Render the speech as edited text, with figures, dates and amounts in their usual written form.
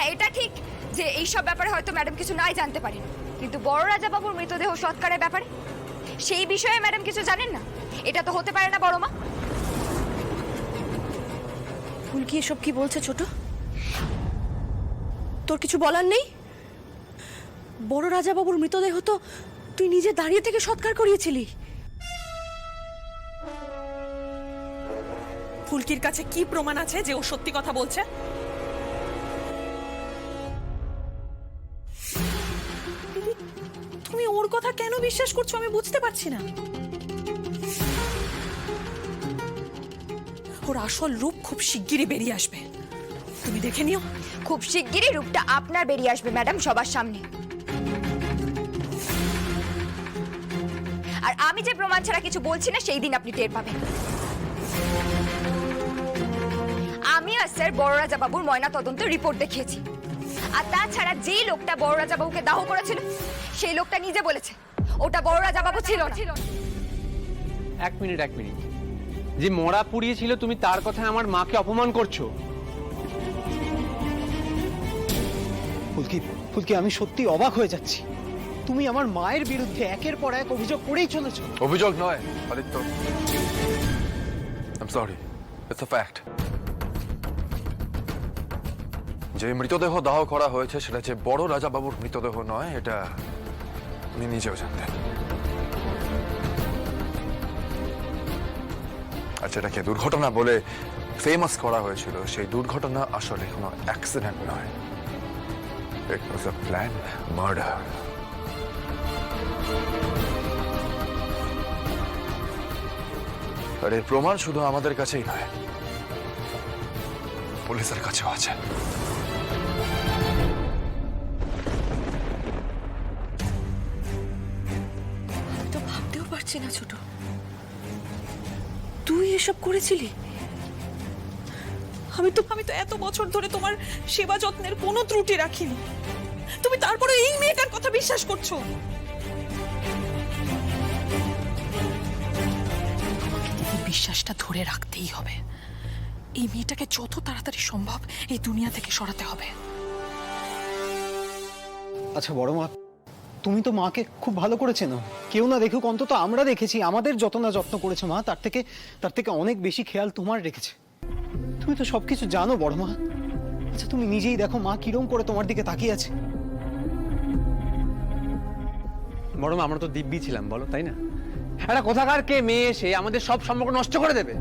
হ্যাঁ, এটা ঠিক যে এইসব ব্যাপারে হয়তো ম্যাডাম কিছু নাই জানতে পারেন, কিন্তু বড় রাজা বাবুর মৃতদেহ সৎকারের ব্যাপারে সেই বিষয়ে ম্যাডাম কিছু জানেন না? এটা তো হতে পারে না বড় মা। ফুলকি এসব কি বলছে ছোট? তোর কিছু বলার নেই? বড় রাজা বাবুর মৃতদেহ তো তুই নিজে দাঁড়িয়ে থেকে সৎকার করিয়েছিলি। ফুলকির কাছে কি প্রমাণ আছে যে ও সত্যি কথা বলছে? তুমি ওর কথা কেন বিশ্বাস করছো আমি বুঝতে পারছি না। ওর আসল রূপ খুব শিগগিরই বেরিয়ে আসবে, তুমি দেখে নিও। খুব শিগগিরই রূপটা আপনার বেরিয়ে আসবে ম্যাডাম, সবার সামনে। আর আমি যে প্রমাণ ছাড়া কিছু বলছি না সেই দিন আপনি টের পাবেন। আমি আর স্যার বড় রাজা বাবুর ময়না তদন্ত রিপোর্ট দেখিয়েছি, আর তাছাড়া যেই লোকটা বড় রাজা বাবুকে দাহ করেছিল সেই লোকটা নিজে বলেছে ওটা বড় রাজা বাবু ছিল না। এক মিনিট, যে মরা পুড়িয়েছিল তুমি তার কথা আমার মাকে অপমান করছো? ফুলকি আমি সত্যি অবাক হয়ে যাচ্ছি। তুমি আমার মায়ের বিরুদ্ধে একের পর এক অভিযোগ করেই চলেছো। অভিযোগ নয় Aditya, I am sorry, it's a fact. যে মৃতদেহ দাহ করা হয়েছে সেটা যে বড় রাজা বাবুর মৃতদেহ নয়, এটা উনি নিজেও জানতেন। আর যেটাকে দুর্ঘটনা বলে ফেমাস করা হয়েছিল সেই দুর্ঘটনা আসলে কোনো অ্যাক্সিডেন্ট নয়, ইট ওয়াজ আ প্ল্যান্ড মার্ডার। আর এর প্রমাণ শুধু আমাদের কাছেই নয়, পুলিশের কাছেও আছে। আমি তো ভাবতেও পারছি না ছোট, তুই এসব করেছিলি? আমি তো এত বছর ধরে তোমার সেবা যত্নের কোনো ত্রুটি রাখিনি, তুমি তারপরে এই মেয়েটার কথা বিশ্বাস করছো? বিশ্বাসটা ধরে রাখতেই হবে। এই মেয়েটাকে যত তাড়াতাড়ি সম্ভব এই দুনিয়া থেকে সরাতে হবে। আচ্ছা বড় মা, তুমি তো মাকে খুব ভালো করে চেনো। কেউ না দেখুক অন্তত আমরা দেখেছি, আমাদের যত না যত্ন করেছে মা তার থেকে অনেক বেশি খেয়াল তোমার রেখেছে। তুমি তো সবকিছু জানো বড় মা। আচ্ছা তুমি নিজেই দেখো মা কিরম করে তোমার দিকে তাকিয়ে আছে। বড় মা, আমরা তো দিব্যি ছিলাম বলো, তাই না? একটা কোথাকার কে মেয়ে এসে আমাদের সব সম্পর্ক নষ্ট করে দেবে?